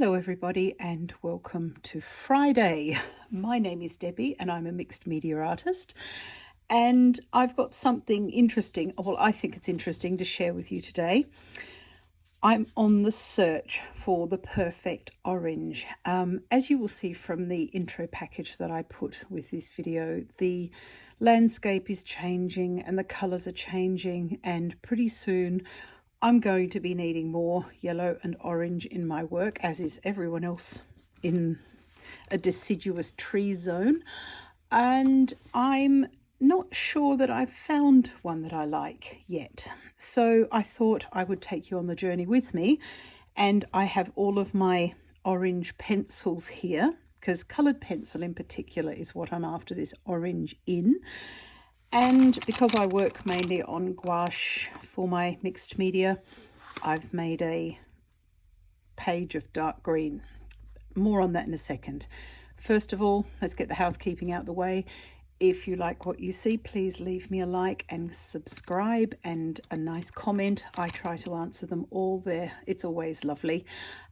Hello everybody and welcome to Friday. My name is Debbie and I'm a mixed media artist, and I've got something interesting, well I think it's interesting, to share with you today. I'm on the search for the perfect orange. As you will see from the intro package that I put with this video, the landscape is changing and the colours are changing, and pretty soon I'm going to be needing more yellow and orange in my work, as is everyone else in a deciduous tree zone. And I'm not sure that I've found one that I like yet. So I thought I would take you on the journey with me. And I have all of my orange pencils here, because coloured pencil in particular is what I'm after this orange in. And because I work mainly on gouache for my mixed media, I've made a page of dark green. More on that in a second. First of all, let's get the housekeeping out the way. If you like what you see, please leave me a like and subscribe and a nice comment. I try to answer them all there. It's always lovely.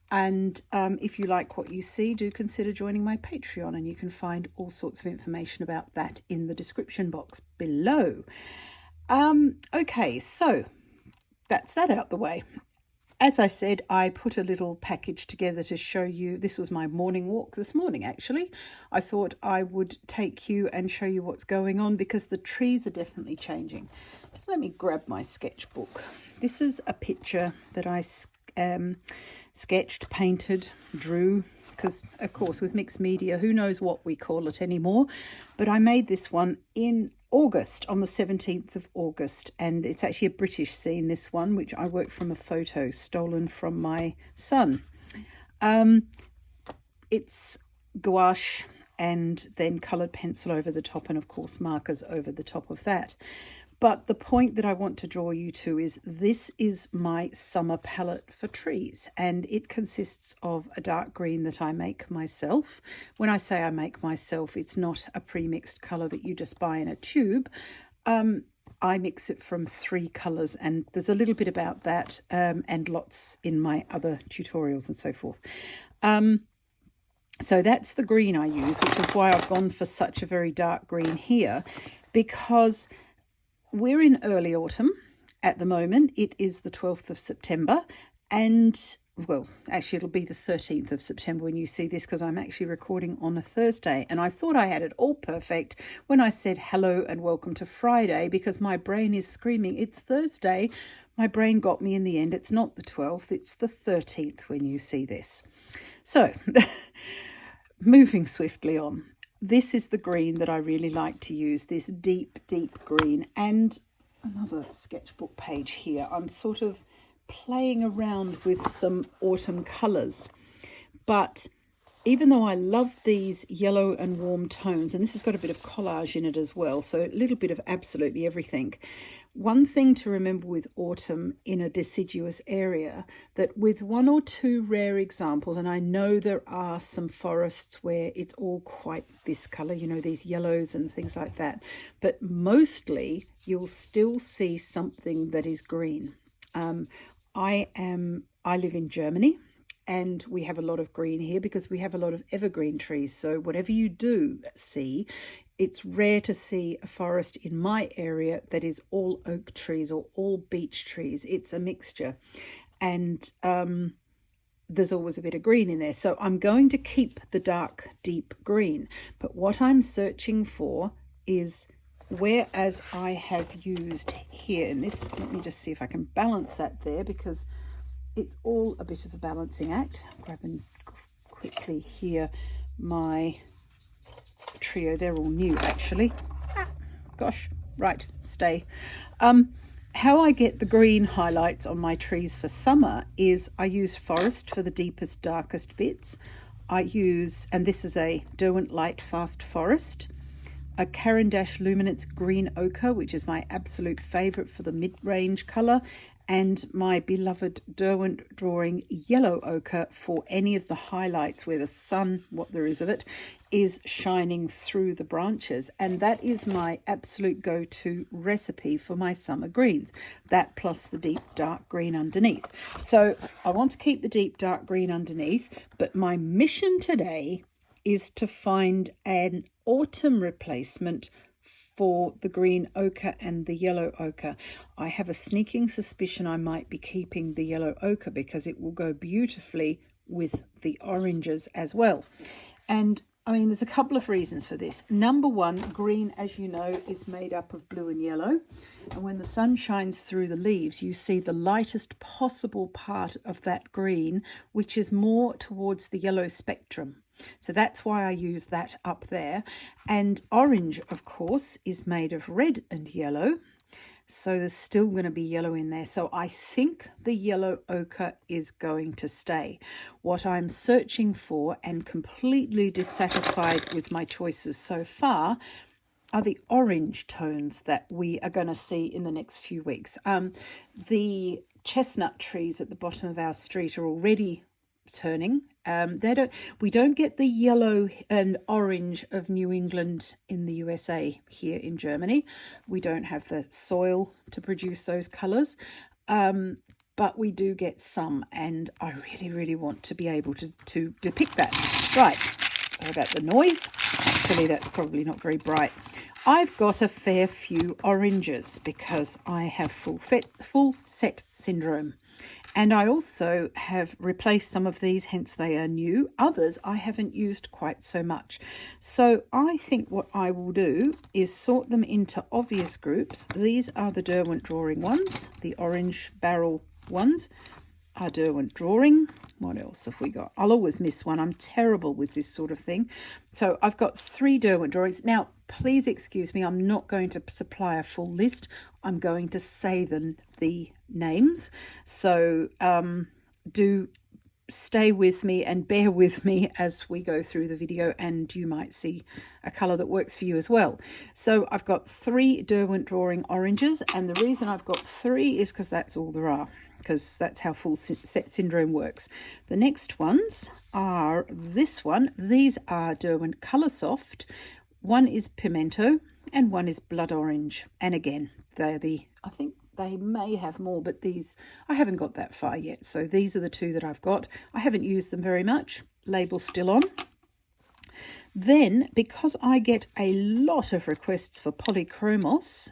And if you like what you see, do consider joining my Patreon, and you can find all sorts of information about that in the description box below. Okay, so that's that out the way. As I said, I put a little package together to show you. This was my morning walk this morning, actually. I thought I would take you and show you what's going on, because the trees are definitely changing. Just let me grab my sketchbook. This is a picture that I sketched, painted, drew, because of course with mixed media, who knows what we call it anymore. But I made this one in August, on the 17th of August, and it's actually a British scene, this one, which I worked from a photo stolen from my son. It's gouache and then coloured pencil over the top, and of course markers over the top of that. But the point that I want to draw you to is this is my summer palette for trees, and it consists of a dark green that I make myself. When I say I make myself, it's not a pre-mixed colour that you just buy in a tube. I mix it from 3 colours, and there's a little bit about that and lots in my other tutorials and so forth. So that's the green I use, which is why I've gone for such a very dark green here, because we're in early autumn at the moment. It is the 12th of September, and well, actually it'll be the 13th of September when you see this, because I'm actually recording on a Thursday, and I thought I had it all perfect when I said hello and welcome to Friday, because my brain is screaming it's Thursday. My brain got me in the end. It's not the 12th, it's the 13th when you see this. So moving swiftly on. This is the green that I really like to use, this deep, deep green. And another sketchbook page here. I'm sort of playing around with some autumn colours. But even though I love these yellow and warm tones, and this has got a bit of collage in it as well, so a little bit of absolutely everything. One thing to remember with autumn in a deciduous area, that with 1 or 2 rare examples, and I know there are some forests where it's all quite this colour, you know, these yellows and things like that, but mostly you'll still see something that is green. I live in Germany, and we have a lot of green here because we have a lot of evergreen trees. So whatever you do see, it's rare to see a forest in my area that is all oak trees or all beech trees. It's a mixture, and there's always a bit of green in there. So I'm going to keep the dark, deep green. But what I'm searching for is, whereas I have used here, and this, let me just see if I can balance that there, because it's all a bit of a balancing act. Grabbing quickly here my trio. They're all new actually. Gosh, right, stay. How I get the green highlights on my trees for summer is I use forest for the deepest, darkest bits. I use, and this is a Derwent Light Fast Forest, a Caran d'Ache Luminance Green Ochre, which is my absolute favourite for the mid-range colour, and my beloved Derwent Drawing Yellow Ochre for any of the highlights where the sun, what there is of it, is shining through the branches. And that is my absolute go-to recipe for my summer greens. That plus the deep dark green underneath. So I want to keep the deep dark green underneath, but my mission today is to find an autumn replacement for the green ochre and the yellow ochre. I have a sneaking suspicion I might be keeping the yellow ochre because it will go beautifully with the oranges as well. And I mean, there's a couple of reasons for this. Number one, green, as you know, is made up of blue and yellow. And when the sun shines through the leaves, you see the lightest possible part of that green, which is more towards the yellow spectrum. So that's why I use that up there. And orange, of course, is made of red and yellow. So there's still going to be yellow in there. So I think the yellow ochre is going to stay. What I'm searching for and completely dissatisfied with my choices so far are the orange tones that we are going to see in the next few weeks. The chestnut trees at the bottom of our street are already turning. We don't get the yellow and orange of New England in the USA here in Germany. We don't have the soil to produce those colours, but we do get some, and I really want to be able to depict that. Right, sorry about the noise. Actually, that's probably not very bright. I've got a fair few oranges because I have full set syndrome. And I also have replaced some of these, hence they are new. Others I haven't used quite so much. So I think what I will do is sort them into obvious groups. These are the Derwent Drawing ones. The orange barrel ones are Derwent Drawing. What else have we got? I'll always miss one. I'm terrible with this sort of thing. So I've got 3 Derwent Drawings. Now, please excuse me, I'm not going to supply a full list. I'm going to say the names. So do stay with me and bear with me as we go through the video, and you might see a colour that works for you as well. So I've got 3 Derwent Drawing oranges, and the reason I've got 3 is because that's all there are, because that's how full set syndrome works. The next ones are this one. These are Derwent Colour Soft. One is Pimento and one is Blood Orange. And again, they're I think they may have more, but these, I haven't got that far yet. So these are the 2 that I've got. I haven't used them very much. Label still on. Then, because I get a lot of requests for polychromos,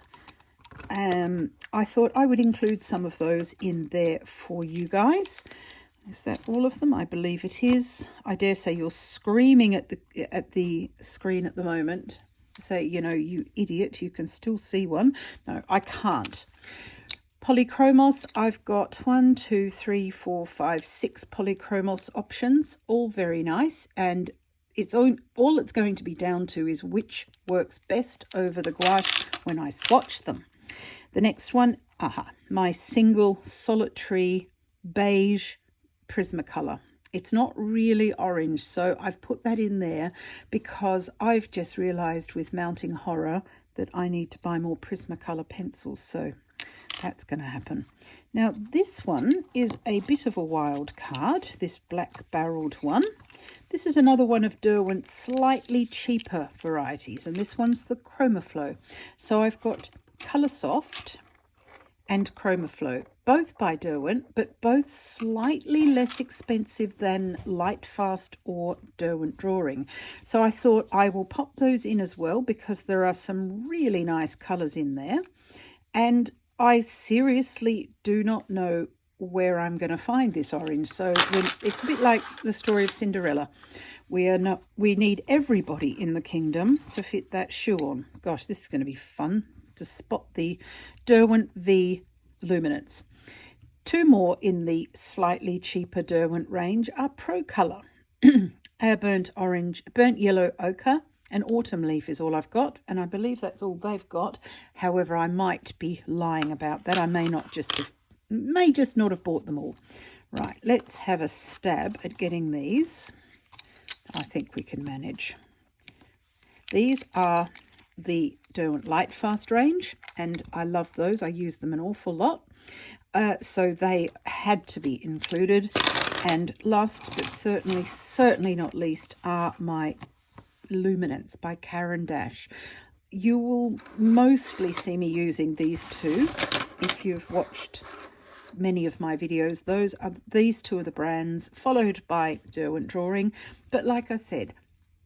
I thought I would include some of those in there for you guys. Is that all of them? I believe it is. I dare say you're screaming at the screen at the moment. Say, you know, you idiot, you can still see one. No, I can't. Polychromos, I've got 1, 2, 3, 4, 5, 6 polychromos options, all very nice. And all it's going to be down to is which works best over the gouache when I swatch them. The next one, my single solitary beige Prismacolor. It's not really orange, so I've put that in there because I've just realised with mounting horror that I need to buy more Prismacolor pencils, so that's going to happen. Now, this one is a bit of a wild card, this black barreled one. This is another one of Derwent's slightly cheaper varieties, and this one's the Chromaflow. So I've got Colour Soft and Chromaflow, both by Derwent, but both slightly less expensive than Lightfast or Derwent Drawing. So I thought I will pop those in as well because there are some really nice colours in there. And I seriously do not know where I'm going to find this orange. So it's a bit like the story of Cinderella. We need everybody in the kingdom to fit that shoe on. Gosh, this is going to be fun to spot the Derwent V Luminance. 2 more in the slightly cheaper Derwent range are Pro Colour. Our burnt yellow ochre and autumn leaf is all I've got, and I believe that's all they've got. However, I might be lying about that. I may just not have bought them all. Right, let's have a stab at getting these. I think we can manage. These are the Derwent Lightfast range, and I love those. I use them an awful lot. So they had to be included. And last but certainly not least are my Luminance by Caran d'Ache. You will mostly see me using these two if you've watched many of my videos. These two are the brands, followed by Derwent Drawing. But like I said,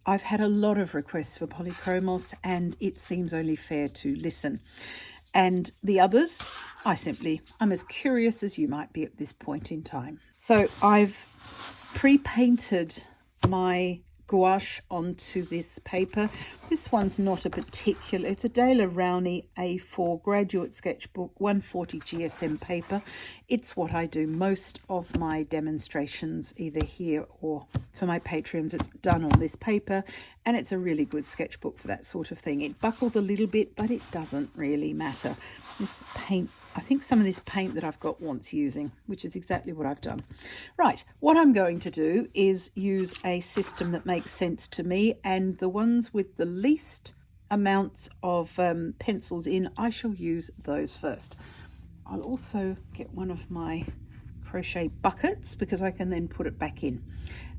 I've had a lot of requests for polychromos, and it seems only fair to listen. And the others, I'm as curious as you might be at this point in time. So I've pre-painted my gouache onto this paper. This one's not a particular, it's a Daler Rowney A4 graduate sketchbook 140 GSM paper. It's what I do most of my demonstrations, either here or for my Patreons. It's done on this paper, and it's a really good sketchbook for that sort of thing. It buckles a little bit, but it doesn't really matter. This paint, I think some of this paint that I've got wants using, which is exactly what I've done. Right, what I'm going to do is use a system that makes sense to me, and the ones with the least amounts of pencils in, I shall use those first. I'll also get one of my crochet buckets because I can then put it back in.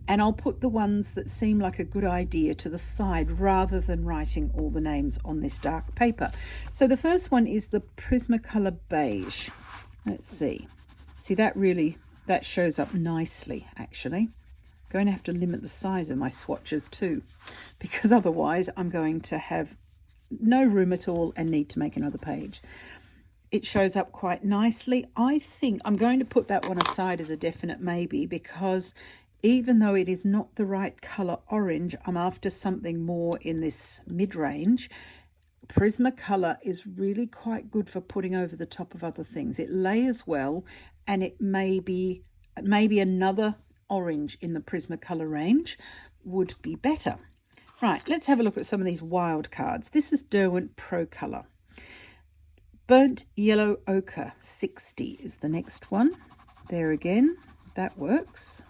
And I'll put the ones that seem like a good idea to the side rather than writing all the names on this dark paper. So the first one is the Prismacolor Beige. Let's see. See, that shows up nicely, actually. I'm going to have to limit the size of my swatches too, because otherwise I'm going to have no room at all and need to make another page. It shows up quite nicely. I think I'm going to put that one aside as a definite maybe, because even though it is not the right colour orange, I'm after something more in this mid-range. Prismacolor is really quite good for putting over the top of other things. It layers well, and it may be another orange in the Prismacolor range would be better. Right, let's have a look at some of these wild cards. This is Derwent Pro Color. Burnt Yellow Ochre 60 is the next one. There again, that works.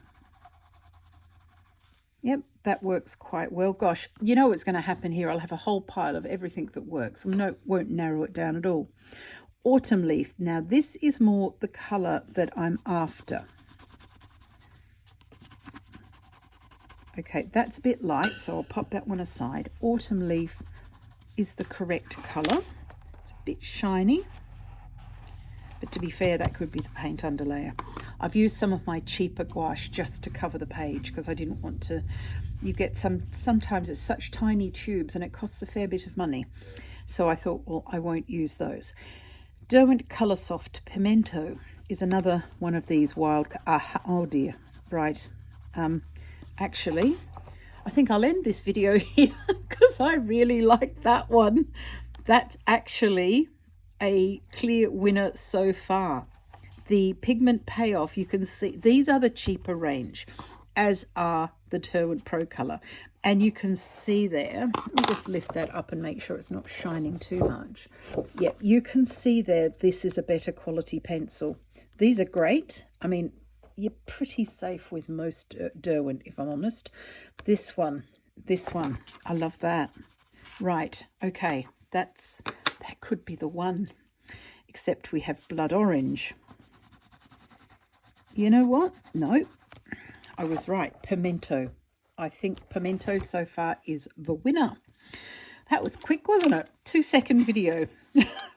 Yep, that works quite well. Gosh, you know what's going to happen here? I'll have a whole pile of everything that works. No, won't narrow it down at all. Autumn Leaf. Now, this is more the colour that I'm after. Okay, that's a bit light, so I'll pop that one aside. Autumn Leaf is the correct colour. It's a bit shiny. But to be fair, that could be the paint underlayer. I've used some of my cheaper gouache just to cover the page because I didn't want to. You get sometimes it's such tiny tubes and it costs a fair bit of money. So I thought, well, I won't use those. Derwent Colour Soft Pimento is another one of these wild. Oh dear, right. Actually, I think I'll end this video here because I really like that one. That's actually a clear winner so far. The pigment payoff, you can see these are the cheaper range, as are the Derwent Pro Color, and you can see there, let me just lift that up and make sure it's not shining too much. Yep, you can see there this is a better quality pencil. These are great. I mean, you're pretty safe with most Derwent, if I'm honest. This one, I love that. Right, okay, that could be the one, except we have blood orange. You know what? No, I was right. Pimento. I think Pimento so far is the winner. That was quick, wasn't it? 2-second video.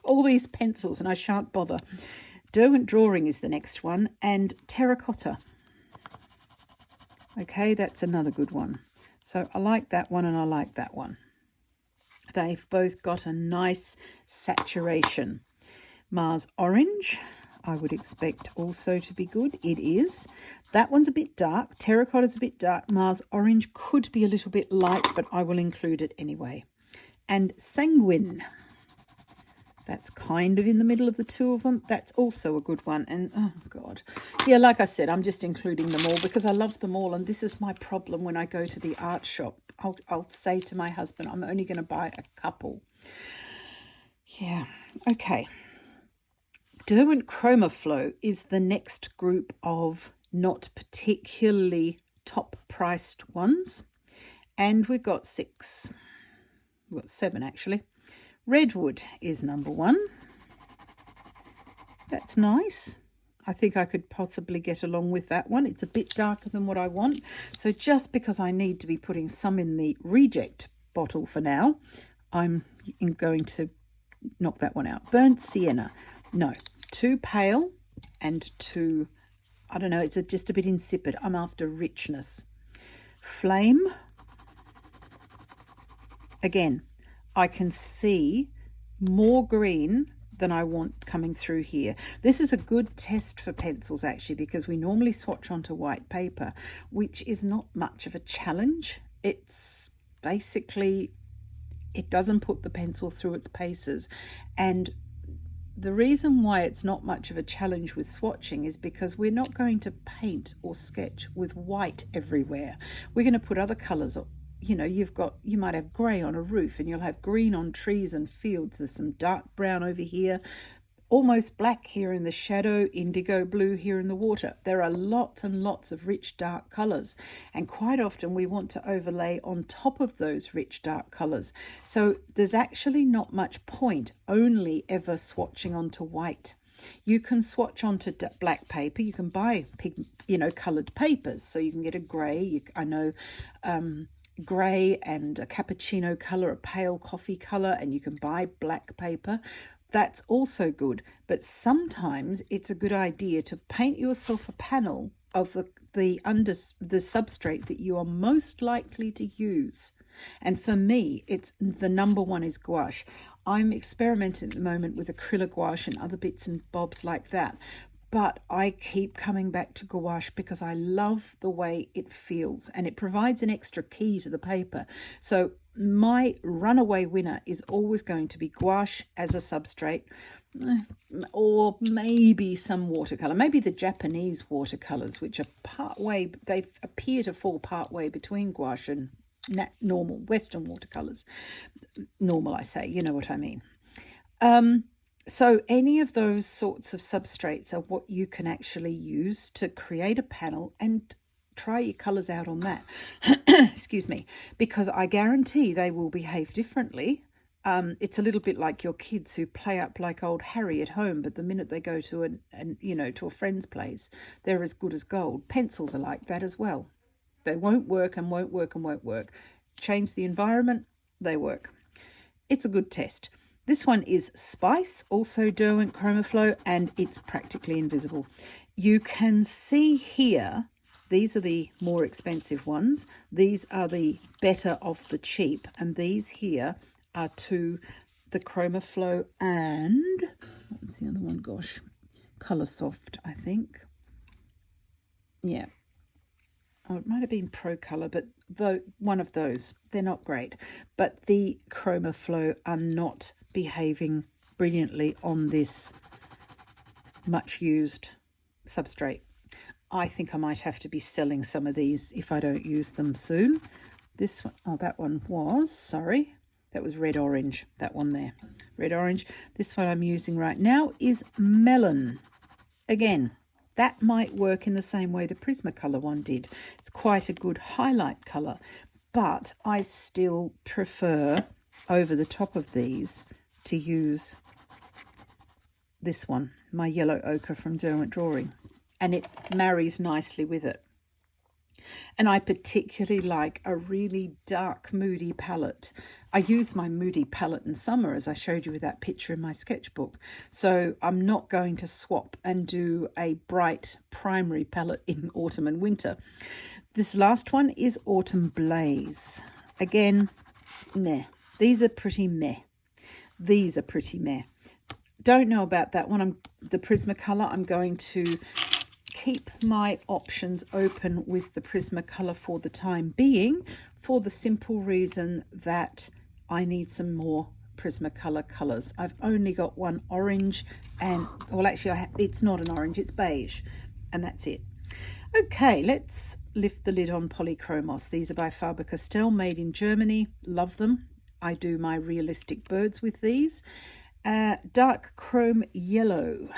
All these pencils, and I shan't bother. Derwent Drawing is the next one, and Terracotta. Okay, that's another good one. So I like that one and I like that one. They've both got a nice saturation. Mars Orange, I would expect also to be good. It is. That one's a bit dark. Terracotta's a bit dark. Mars Orange could be a little bit light, but I will include it anyway. And Sanguine. That's kind of in the middle of the two of them. That's also a good one. And, oh, God. Yeah, like I said, I'm just including them all because I love them all. And this is my problem when I go to the art shop. I'll say to my husband, I'm only going to buy a couple. Yeah, okay. Derwent Chromaflow is the next group of not particularly top-priced ones. And we've got 6. We've got 7, actually. Redwood is number 1. That's nice. I think I could possibly get along with that one. It's a bit darker than what I want. So just because I need to be putting some in the reject bottle for now, I'm going to knock that one out. Burnt sienna. No, too pale and too, I don't know, it's just a bit insipid. I'm after richness. Flame. Again, I can see more green than I want coming through here. This is a good test for pencils actually, because we normally swatch onto white paper, which is not much of a challenge. It's basically, it doesn't put the pencil through its paces. And the reason why it's not much of a challenge with swatching is because we're not going to paint or sketch with white everywhere. We're going to put other colours. You know, you might have grey on a roof, and you'll have green on trees and fields. There's some dark brown over here, almost black here in the shadow, indigo blue here in the water. There are lots and lots of rich dark colours, and quite often we want to overlay on top of those rich dark colours. So there's actually not much point only ever swatching onto white. You can swatch onto black paper. You can buy coloured papers, so you can get a grey. I know grey and a cappuccino colour, a pale coffee colour, and you can buy black paper. That's also good, but sometimes it's a good idea to paint yourself a panel of the substrate that you are most likely to use. And for me, it's the number one is gouache. I'm experimenting at the moment with acrylic gouache and other bits and bobs like that. But I keep coming back to gouache because I love the way it feels, and it provides an extra key to the paper. So my runaway winner is always going to be gouache as a substrate, or maybe some watercolor, maybe the Japanese watercolors, which are they appear to fall partway between gouache and normal Western watercolors. Normal, I say, you know what I mean. So any of those sorts of substrates are what you can actually use to create a panel, and try your colours out on that. Excuse me, because I guarantee they will behave differently. It's a little bit like your kids who play up like old Harry at home, but the minute they go to to a friend's place, they're as good as gold. Pencils are like that as well. They won't work and won't work and won't work. Change the environment, they work. It's a good test. This one is Spice, also Derwent Chromaflow, and it's practically invisible. You can see here, these are the more expensive ones. These are the better of the cheap, and these here are to the Chromaflow and, what's the other one? Gosh, Colour Soft, I think. Yeah. Oh, it might have been Pro Colour, but one of those. They're not great. But the Chromaflow are not behaving brilliantly on this much used substrate. I think I might have to be selling some of these if I don't use them soon. This one, oh, that one was, sorry, that was red orange, that one there, red orange. This one I'm using right now is Melon. Again, that might work in the same way the Prismacolor one did. It's quite a good highlight colour, but I still prefer over the top of these to use this one, my Yellow Ochre from Derwent Drawing, and it marries nicely with it. And I particularly like a really dark, moody palette. I use my moody palette in summer, as I showed you with that picture in my sketchbook. So I'm not going to swap and do a bright primary palette in autumn and winter. This last one is Autumn Blaze. Again, meh. These are pretty meh. These are pretty meh. Don't know about that one. The Prismacolor, I'm going to keep my options open with the Prismacolor for the time being, for the simple reason that I need some more Prismacolor colours. I've only got one orange, and, well, actually, it's not an orange, it's beige, and that's it. Okay, let's lift the lid on Polychromos. These are by Faber-Castell, made in Germany. Love them. I do my realistic birds with these. Dark chrome yellow.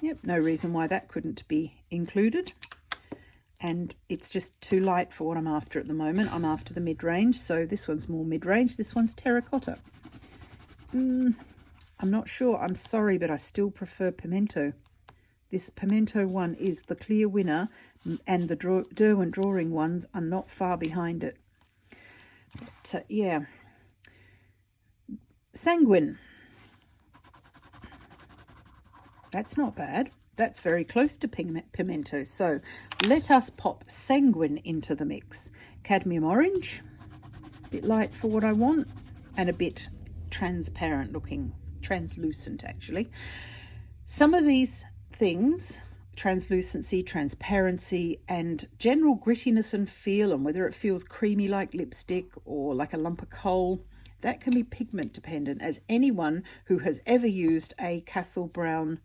Yep, no reason why that couldn't be included. And it's just too light for what I'm after at the moment. I'm after the mid-range, so this one's more mid-range. This one's terracotta. I'm not sure. I'm sorry, but I still prefer pimento. This pimento one is the clear winner, and the Derwent Drawing ones are not far behind it. But, yeah. Sanguine. That's not bad. That's very close to pimento. So let us pop sanguine into the mix. Cadmium orange, a bit light for what I want, and a bit transparent looking, translucent actually. Some of these things, translucency, transparency, and general grittiness and feel, and whether it feels creamy like lipstick or like a lump of coal, that can be pigment dependent, as anyone who has ever used a Castle Brown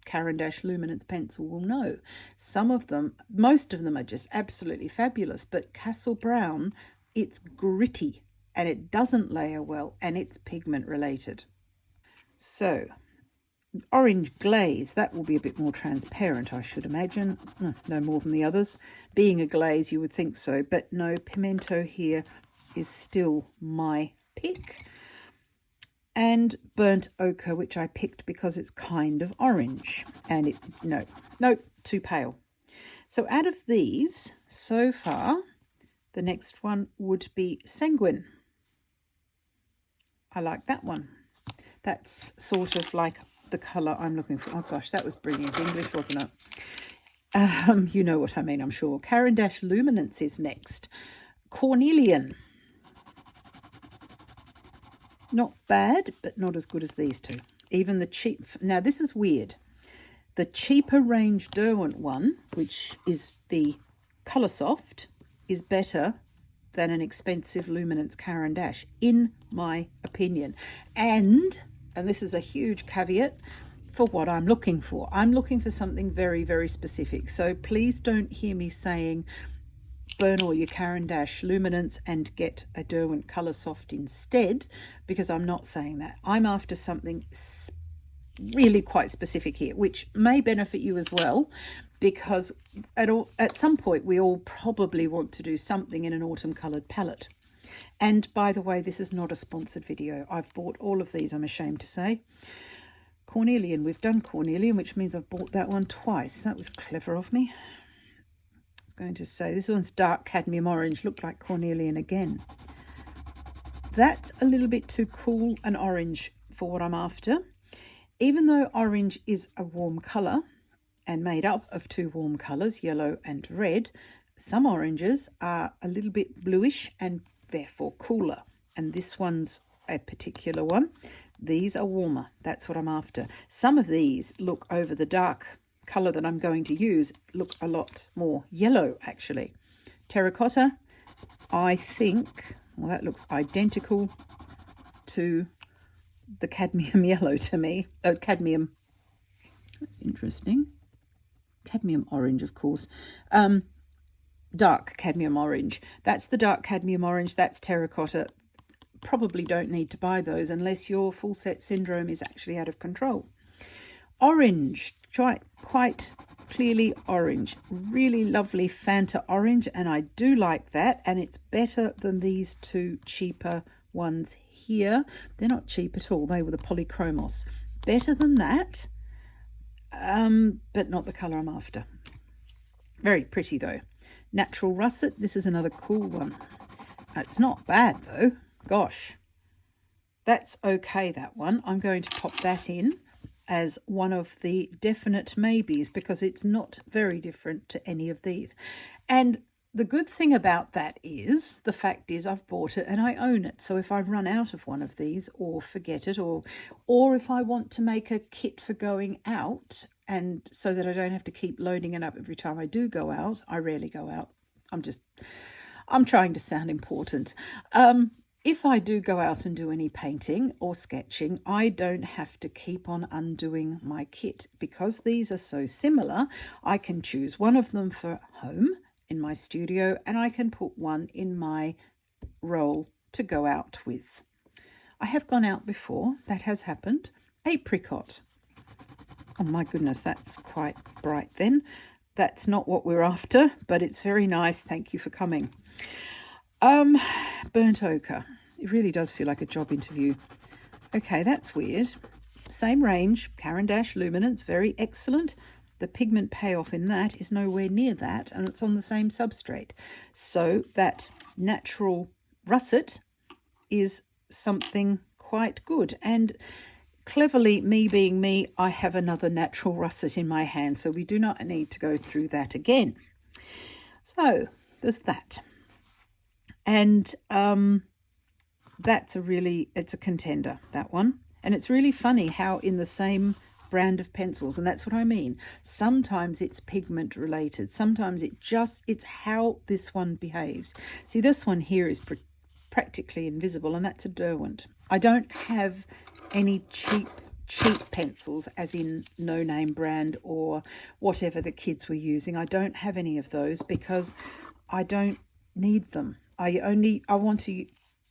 Caran d'Ache Luminance pencil will know. Some of them, most of them are just absolutely fabulous, but Castle Brown, it's gritty and it doesn't layer well, and it's pigment related. So orange glaze, that will be a bit more transparent, I should imagine. No more than the others. Being a glaze, you would think so, but no, pimento here is still my pick. And burnt ochre, which I picked because it's kind of orange, and it no, too pale. So out of these, so far, the next one would be sanguine. I like that one. That's sort of like the colour I'm looking for. Oh gosh, that was brilliant English, wasn't it? You know what I mean, I'm sure. Caran d'Ache Luminance is next. Cornelian. Not bad, but not as good as these two. Even the cheap... Now, this is weird. The cheaper range Derwent one, which is the Colour Soft, is better than an expensive Luminance Caran d'Ache, in my opinion. And this is a huge caveat for what I'm looking for. I'm looking for something very, very specific. So please don't hear me saying burn all your Caran d'Ache Luminance and get a Derwent Colour Soft instead, because I'm not saying that. I'm after something really quite specific here, which may benefit you as well, because at some point we all probably want to do something in an autumn coloured palette. And by the way, this is not a sponsored video. I've bought all of these, I'm ashamed to say. Cornelian, we've done Cornelian, which means I've bought that one twice. That was clever of me. Going to say this one's dark cadmium orange, looked like Cornelian again. That's a little bit too cool an orange for what I'm after. Even though orange is a warm colour and made up of two warm colours, yellow and red, some oranges are a little bit bluish and therefore cooler, and this one's a particular one. These are warmer, that's what I'm after. Some of these look, over the dark colour that I'm going to use, look a lot more yellow actually. Terracotta, I think, well, that looks identical to the cadmium yellow to me. Oh, cadmium, that's interesting. Cadmium orange, of course. Dark cadmium orange, that's the dark cadmium orange, that's terracotta. Probably don't need to buy those unless your full set syndrome is actually out of control. Orange, quite clearly orange, really lovely Fanta orange, and I do like that, and it's better than these two cheaper ones here. They're not cheap at all, they were the polychromos. Better than that, but not the colour I'm after. Very pretty though. Natural russet, this is another cool one. It's not bad though, gosh. That's okay, that one. I'm going to pop that in as one of the definite maybes, because it's not very different to any of these. And the good thing about that is, the fact is I've bought it and I own it. So if I run out of one of these or forget it, or if I want to make a kit for going out, and so that I don't have to keep loading it up every time I do go out. I rarely go out. I'm trying to sound important. If I do go out and do any painting or sketching, I don't have to keep on undoing my kit, because these are so similar. I can choose one of them for home in my studio, and I can put one in my roll to go out with. I have gone out before, that has happened. Apricot. Oh my goodness, that's quite bright then. That's not what we're after, but it's very nice. Thank you for coming. Burnt ochre. It really does feel like a job interview. Okay, that's weird. Same range, Caran d'Ache Luminance, very excellent. The pigment payoff in that is nowhere near that, and it's on the same substrate. So that natural russet is something quite good. And cleverly, me being me, I have another natural russet in my hand, so we do not need to go through that again. So there's that. And it's a contender, that one. And it's really funny how in the same brand of pencils, and that's what I mean, sometimes it's pigment related, sometimes it's how this one behaves. See, this one here is practically invisible, and that's a Derwent. I don't have any cheap pencils, as in no name brand or whatever the kids were using. I don't have any of those because I don't need them. I want to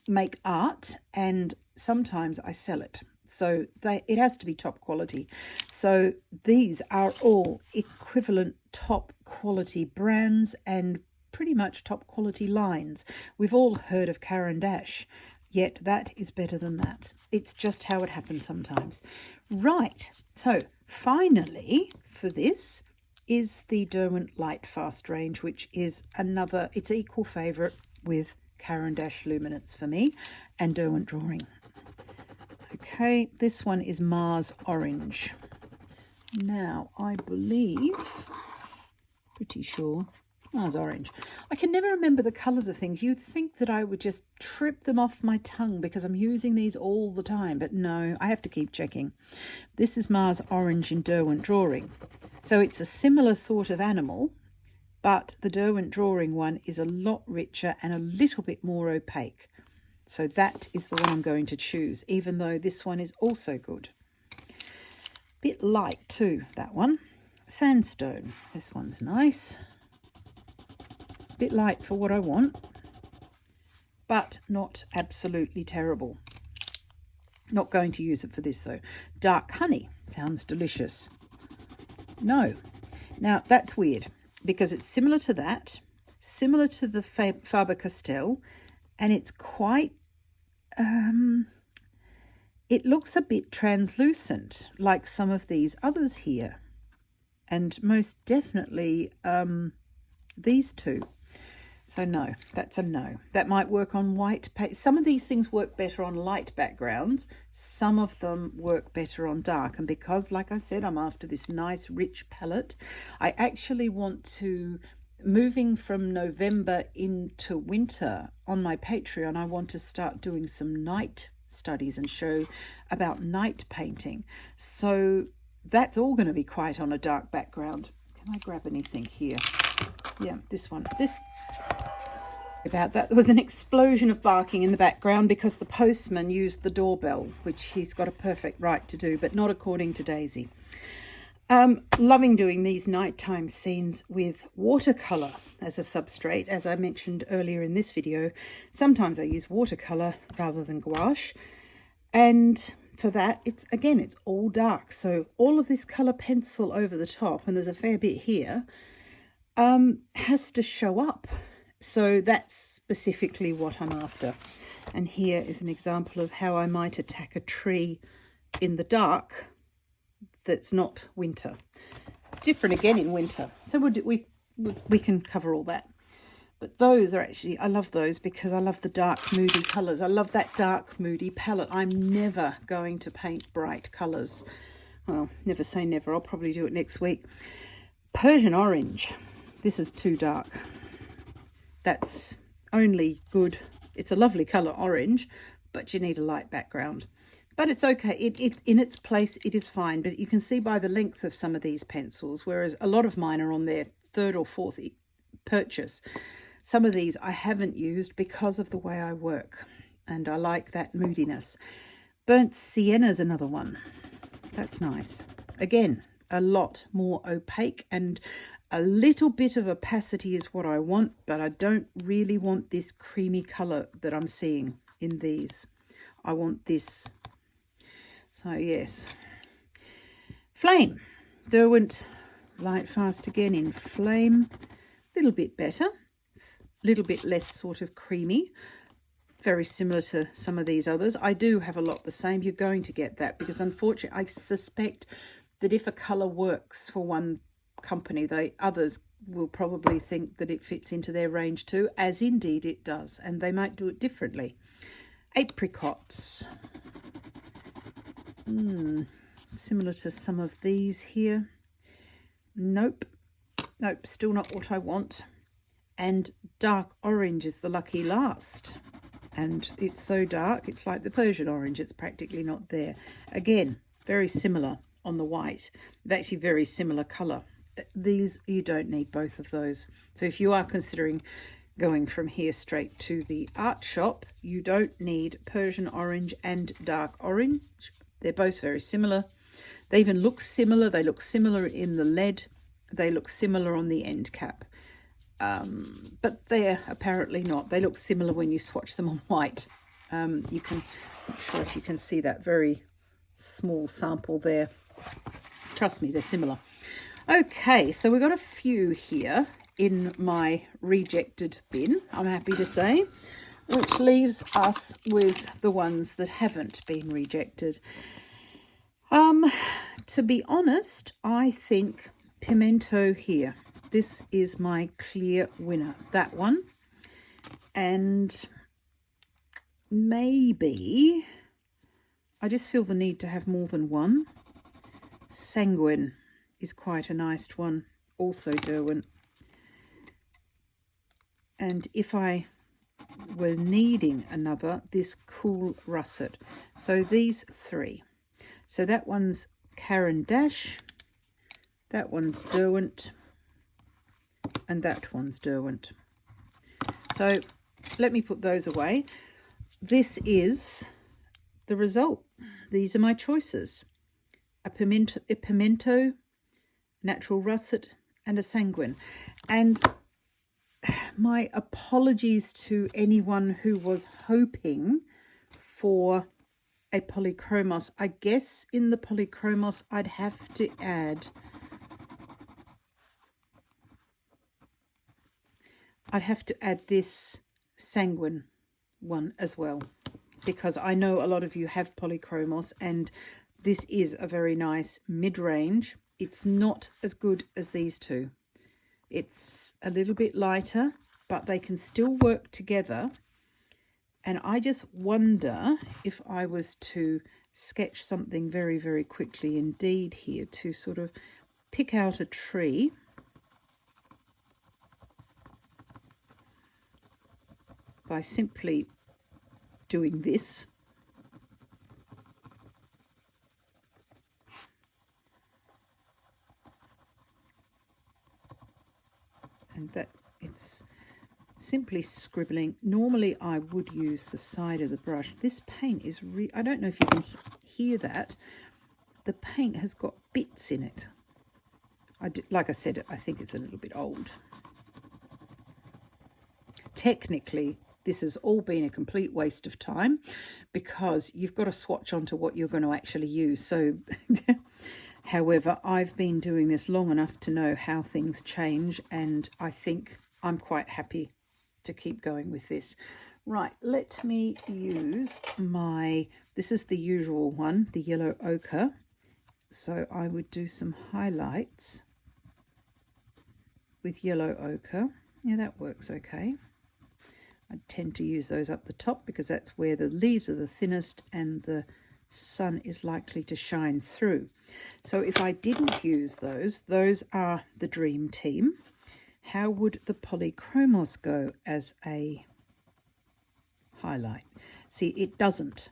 make art, and sometimes I sell it. So it has to be top quality. So these are all equivalent top quality brands and pretty much top quality lines. We've all heard of Caran d'Ache, yet that is better than that. It's just how it happens sometimes. Right, so finally for this is the Derwent Light Fast range, which is it's equal favourite with Caran d'Ache Luminance for me and Derwent Drawing. Okay, this one is Mars Orange. Now, I believe, pretty sure, Mars Orange. I can never remember the colours of things. You'd think that I would just trip them off my tongue because I'm using these all the time, but no, I have to keep checking. This is Mars Orange in Derwent Drawing. So it's a similar sort of animal, but the Derwent Drawing one is a lot richer and a little bit more opaque. So that is the one I'm going to choose, even though this one is also good. Bit light too, that one. Sandstone, this one's nice. Bit light for what I want, but not absolutely terrible. Not going to use it for this though. Dark Honey, sounds delicious. No. Now that's weird because it's similar to that, similar to the Faber-Castell, and it's quite, it looks a bit translucent like some of these others here, and most definitely these two. So no, that's a no. That might work on white paper. Some of these things work better on light backgrounds. Some of them work better on dark. And because, like I said, I'm after this nice rich palette, I actually want to, moving from November into winter on my Patreon, I want to start doing some night studies and show about night painting. So that's all going to be quite on a dark background. Can I grab anything here? Yeah, this one. About that, there was an explosion of barking in the background because the postman used the doorbell, which he's got a perfect right to do, but not according to Daisy. Loving doing these nighttime scenes with watercolour as a substrate. As I mentioned earlier in this video, sometimes I use watercolour rather than gouache, and for that it's all dark, so all of this colour pencil over the top, and there's a fair bit here, has to show up. So that's specifically what I'm after. And here is an example of how I might attack a tree in the dark that's not winter. It's different again in winter. So we can cover all that. But those are actually, I love those because I love the dark moody colours. I love that dark moody palette. I'm never going to paint bright colours. Well, never say never. I'll probably do it next week. Persian Orange. This is too dark. That's only good. It's a lovely colour, orange, but you need a light background. But it's okay. It in its place, it is fine. But you can see by the length of some of these pencils, whereas a lot of mine are on their third or fourth purchase. Some of these I haven't used because of the way I work, and I like that moodiness. Burnt Sienna is another one. That's nice. Again, a lot more opaque, and a little bit of opacity is what I want, but I don't really want this creamy colour that I'm seeing in these. I want this. So yes. Flame. Derwent Light Fast again in Flame. A little bit better. A little bit less sort of creamy. Very similar to some of these others. I do have a lot the same. You're going to get that because unfortunately I suspect that if a colour works for one company. Others will probably think that it fits into their range too, as indeed it does, and they might do it differently. Apricots. Similar to some of these here. Nope, still not what I want. And dark orange is the lucky last. And it's so dark, it's like the Persian orange, it's practically not there. Again, very similar on the white. They're actually very similar colour. These, you don't need both of those. So if you are considering going from here straight to the art shop, you don't need Persian orange and dark orange. They're both very similar. They even look similar. They look similar in the lead. They look similar on the end cap. But they're apparently not. They look similar when you swatch them on white. You can, I'm not sure if you can see that very small sample there. Trust me, they're similar. Okay, so we've got a few here in my rejected bin, I'm happy to say, which leaves us with the ones that haven't been rejected. To be honest, I think Pimento here. This is my clear winner, that one. And maybe I just feel the need to have more than one. Sanguine is quite a nice one, also Derwent. And if I were needing another, this Cool Russet. So these three. So that one's Caran d'Ache, that one's Derwent, and that one's Derwent. So let me put those away. This is the result. These are my choices. A pimento, natural russet, and a sanguine. And my apologies to anyone who was hoping for a polychromos. I guess in the polychromos I'd have to add this sanguine one as well, because I know a lot of you have polychromos, and this is a very nice mid-range. It's not as good as these two. It's a little bit lighter, but they can still work together. And I just wonder if I was to sketch something very, very quickly indeed here to sort of pick out a tree. By simply doing this. And that it's simply scribbling. Normally I would use the side of the brush. This paint is I don't know if you can hear that. The paint has got bits in it. Like I said, I think it's a little bit old. Technically, this has all been a complete waste of time because you've got to swatch onto what you're going to actually use. So, however, I've been doing this long enough to know how things change, and I think I'm quite happy to keep going with this. Right, let me use this is the usual one, the yellow ochre. So I would do some highlights with yellow ochre. Yeah, that works okay. I tend to use those up the top because that's where the leaves are the thinnest and the sun is likely to shine through. So if I didn't use those are the dream team. How would the polychromos go as a highlight? See, it doesn't.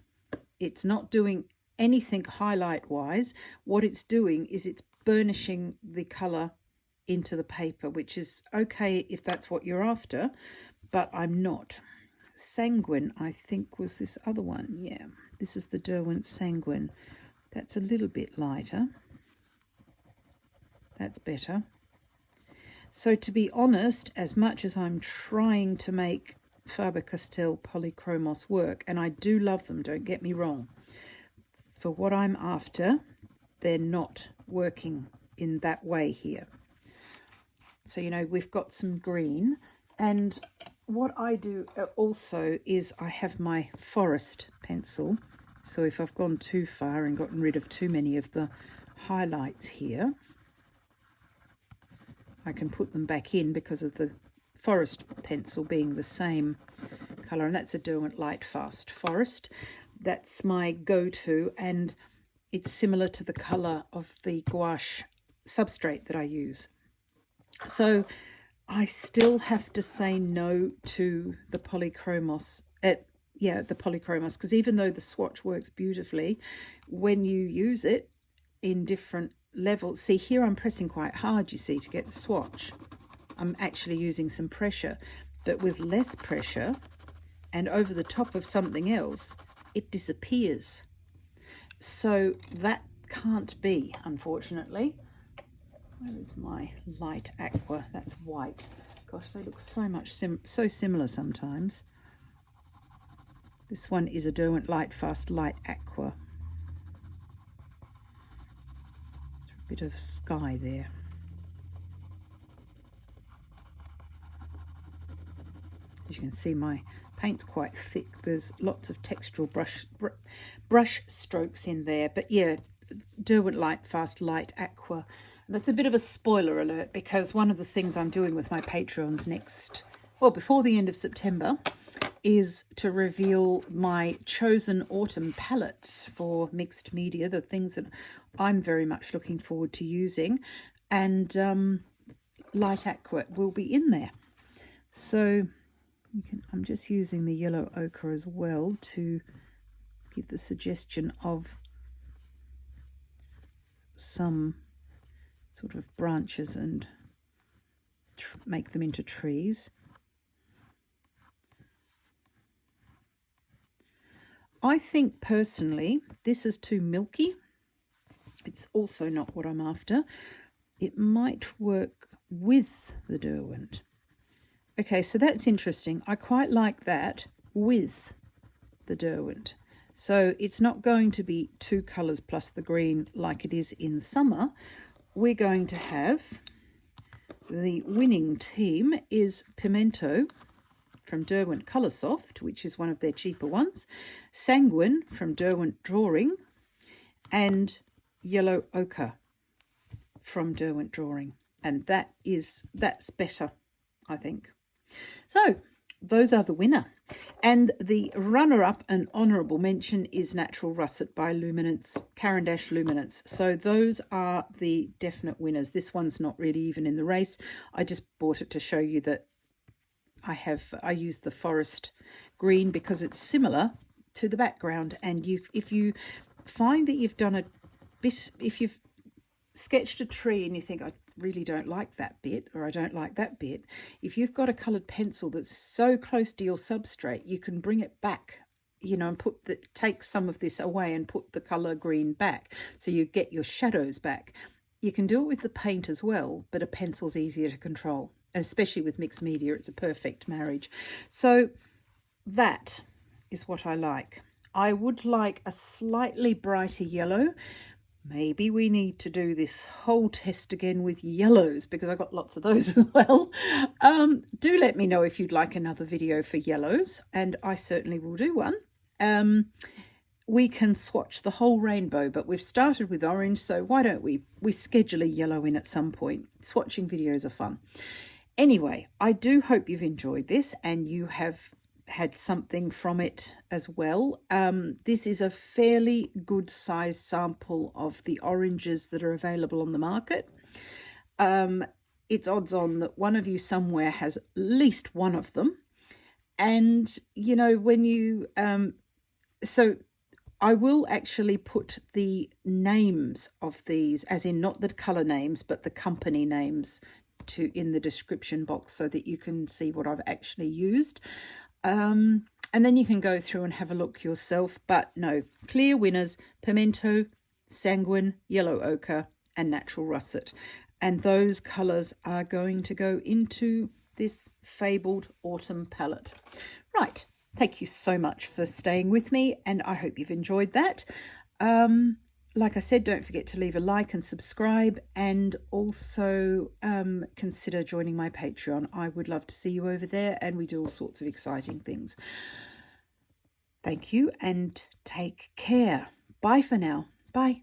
It's not doing anything highlight wise. What it's doing is it's burnishing the colour into the paper, which is okay if that's what you're after, but I'm not. Sanguine, I think, was this other one. Yeah, this is the Derwent Sanguine. That's a little bit lighter. That's better. So to be honest, as much as I'm trying to make Faber-Castell polychromos work, and I do love them, don't get me wrong, for what I'm after, they're not working in that way here. So, you know, we've got some green, and what I do also is I have my forest pencil. So if I've gone too far and gotten rid of too many of the highlights here, I can put them back in because of the forest pencil being the same colour, and that's a Derwent Light Fast Forest. That's my go-to, and it's similar to the colour of the gouache substrate that I use. So I still have to say no to the polychromos. The polychromos, because even though the swatch works beautifully, when you use it in different levels, see here I'm pressing quite hard, you see, to get the swatch. I'm actually using some pressure, but with less pressure and over the top of something else, it disappears. So that can't be, unfortunately. Where is my light aqua? That's white. Gosh, they look so similar sometimes. This one is a Derwent Light Fast Light Aqua. A bit of sky there. As you can see, my paint's quite thick. There's lots of textural brush strokes in there. But yeah, Derwent Light Fast Light Aqua. That's a bit of a spoiler alert, because one of the things I'm doing with my Patreons before the end of September, is to reveal my chosen autumn palette for mixed media, the things that I'm very much looking forward to using, and Light Aqua will be in there. So I'm just using the yellow ochre as well to give the suggestion of some sort of branches and make them into trees. I think personally this is too milky. It's also not what I'm after. It might work with the Derwent. Okay, so that's interesting. I quite like that with the Derwent. So it's not going to be 2 colours plus the green like it is in summer. We're going to have, the winning team is Pimento from Derwent Coloursoft, which is one of their cheaper ones, Sanguine from Derwent Drawing, and Yellow Ochre from Derwent Drawing. And that's better, I think. So those are the winner. And the runner-up and honourable mention is Natural Russet by Caran d'Ache Luminance. So those are the definite winners. This one's not really even in the race. I just bought it to show you that I used the forest green because it's similar to the background. And if you find that you've done if you've sketched a tree and you think, I really don't like that bit, or I don't like that bit, if you've got a coloured pencil that's so close to your substrate, you can bring it back, and take some of this away and put the colour green back, so you get your shadows back. You can do it with the paint as well, but a pencil's easier to control, especially with mixed media. It's a perfect marriage. So that is what I like. I would like a slightly brighter yellow. Maybe we need to do this whole test again with yellows, because I've got lots of those as well. Do let me know if you'd like another video for yellows, and I certainly will do one. We can swatch the whole rainbow, but we've started with orange, so why don't we schedule a yellow in at some point? Swatching videos are fun. Anyway, I do hope you've enjoyed this and you have had something from it as well. This is a fairly good size sample of the oranges that are available on the market. It's odds on that one of you somewhere has at least one of them. And, when you... so I will actually put the names of these, as in not the colour names, but the company names in the description box, so that you can see what I've actually used. And then you can go through and have a look yourself. But no, clear winners: Pimento, Sanguine, Yellow Ochre and Natural Russet. And those colours are going to go into this fabled autumn palette. Right, thank you so much for staying with me, and I hope you've enjoyed that. Like I said, don't forget to leave a like and subscribe, and also consider joining my Patreon. I would love to see you over there, and we do all sorts of exciting things. Thank you and take care. Bye for now. Bye.